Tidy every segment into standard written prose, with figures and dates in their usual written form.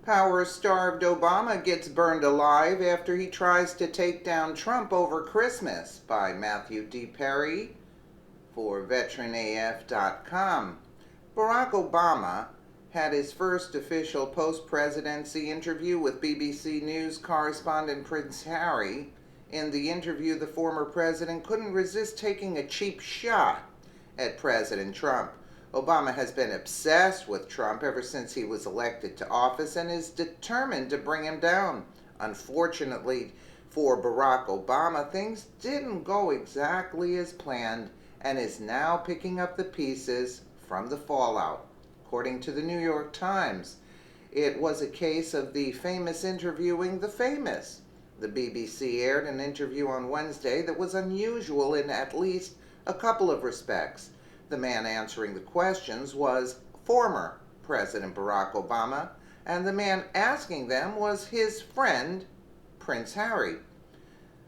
Power-starved Obama gets burned alive after he tries to take down Trump over Christmas, by Matthew D. Perry for VeteranAF.com. Barack Obama had his first official post-presidency interview with BBC News correspondent Prince Harry. In the interview, the former president couldn't resist taking a cheap shot at President Trump. Obama has been obsessed with Trump ever since he was elected to office and is determined to bring him down. Unfortunately for Barack Obama, things didn't go exactly as planned and is now picking up the pieces from the fallout. According to the New York Times, it was a case of the famous interviewing the famous. The BBC aired an interview on Wednesday that was unusual in at least a couple of respects. The man answering the questions was former President Barack Obama, and the man asking them was his friend, Prince Harry.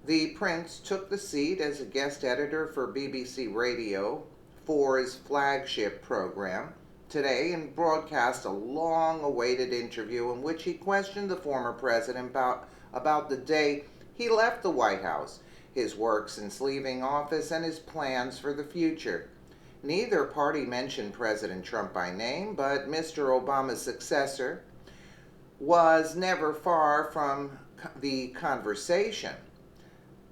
The Prince took the seat as a guest editor for BBC Radio 4's flagship program today and broadcast a long-awaited interview in which he questioned the former president about the day he left the White House, his work since leaving office, and his plans for the future. Neither party mentioned President Trump by name, but Mr. Obama's successor was never far from the conversation.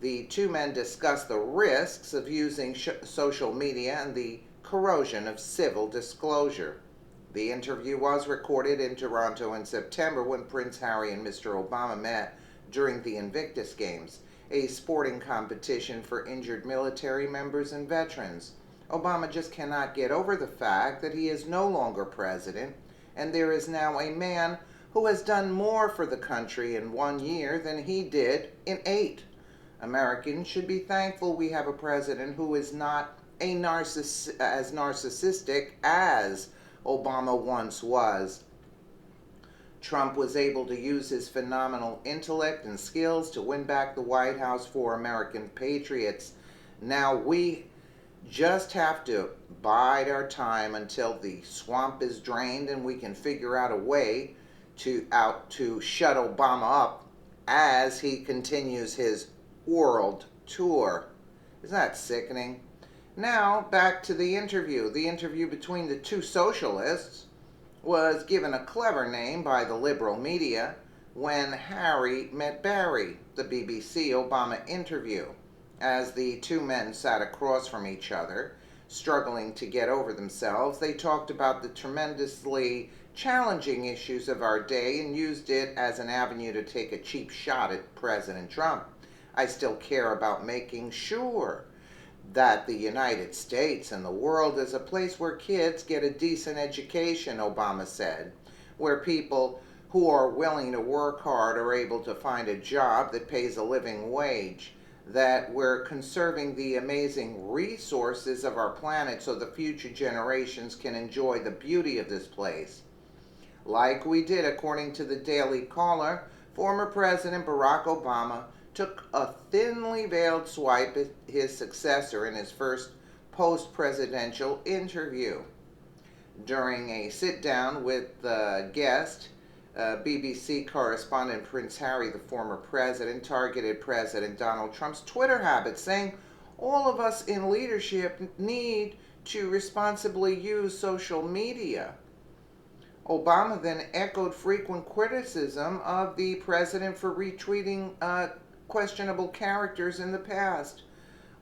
The two men discussed the risks of using social media and the corrosion of civil disclosure. The interview was recorded in Toronto in September when Prince Harry and Mr. Obama met during the Invictus Games, a sporting competition for injured military members and veterans. Obama just cannot get over the fact that he is no longer president, and there is now a man who has done more for the country in 1 year than he did in 8. Americans should be thankful we have a president who is not as narcissistic as Obama once was. Trump was able to use his phenomenal intellect and skills to win back the White House for American patriots. Now we just have to bide our time until the swamp is drained and we can figure out a way to shut Obama up as he continues his world tour. Isn't that sickening? Now, back to the interview. The interview between the two socialists was given a clever name by the liberal media, When Harry Met Barry, the BBC Obama interview. As the two men sat across from each other, struggling to get over themselves, they talked about the tremendously challenging issues of our day and used it as an avenue to take a cheap shot at President Trump. I still care about making sure that the United States and the world is a place where kids get a decent education, Obama said, where people who are willing to work hard are able to find a job that pays a living wage, that we're conserving the amazing resources of our planet so the future generations can enjoy the beauty of this place. Like we did, according to the Daily Caller, former President Barack Obama took a thinly veiled swipe at his successor in his first post-presidential interview. During a sit-down with the guest, BBC correspondent Prince Harry, the former president, targeted President Donald Trump's Twitter habits, saying, "All of us in leadership need to responsibly use social media." Obama then echoed frequent criticism of the president for retweeting questionable characters in the past.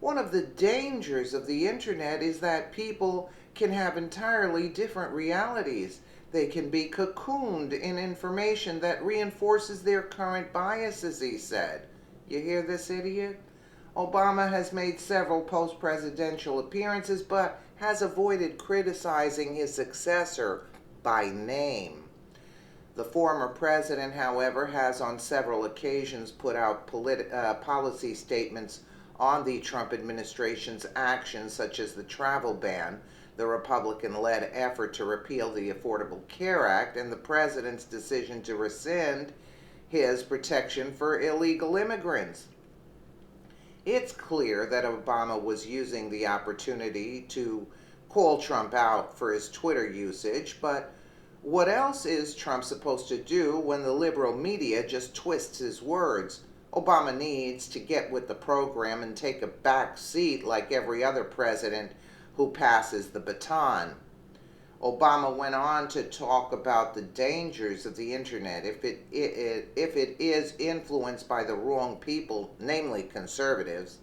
One of the dangers of the internet is that people can have entirely different realities. They can be cocooned in information that reinforces their current biases, he said. You hear this, idiot? Obama has made several post-presidential appearances, but has avoided criticizing his successor by name. The former president, however, has on several occasions put out policy statements on the Trump administration's actions, such as the travel ban, the Republican-led effort to repeal the Affordable Care Act, and the president's decision to rescind his protection for illegal immigrants. It's clear that Obama was using the opportunity to call Trump out for his Twitter usage, but What else is Trump supposed to do when the liberal media just twists his words? Obama needs to get with the program and take a back seat like every other president who passes the baton. Obama went on to talk about the dangers of the internet if it is influenced by the wrong people, namely conservatives.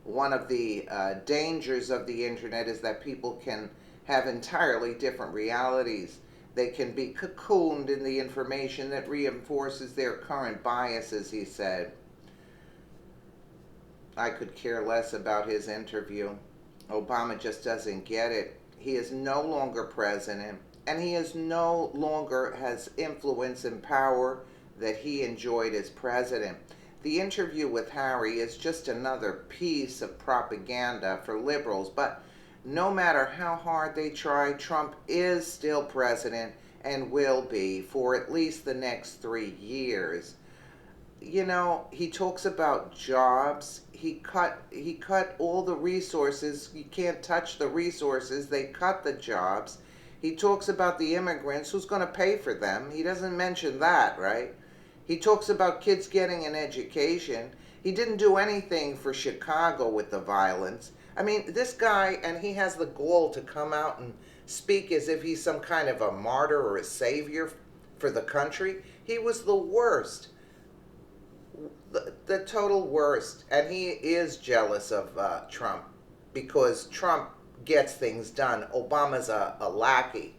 One of the dangers of the internet is that people can have entirely different realities. They can be cocooned in the information that reinforces their current biases, he said. I could care less about his interview. Obama just doesn't get it. He is no longer president, and he is no longer has influence and power that he enjoyed as president. The interview with Harry is just another piece of propaganda for liberals, but no matter how hard they try, Trump is still president and will be for at least the next 3 years. You know, he talks about jobs. He cut all the resources. You can't touch the resources. They cut the jobs. He talks about the immigrants. Who's going to pay for them? He doesn't mention that, right? He talks about kids getting an education. He didn't do anything for Chicago with the violence. I mean, this guy, and he has the gall to come out and speak as if he's some kind of a martyr or a savior for the country. He was the worst. The total worst. And he is jealous of Trump because Trump gets things done. Obama's a lackey.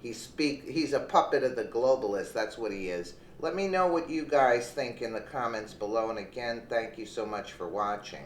He's a puppet of the globalists. That's what he is. Let me know what you guys think in the comments below. And again, thank you so much for watching.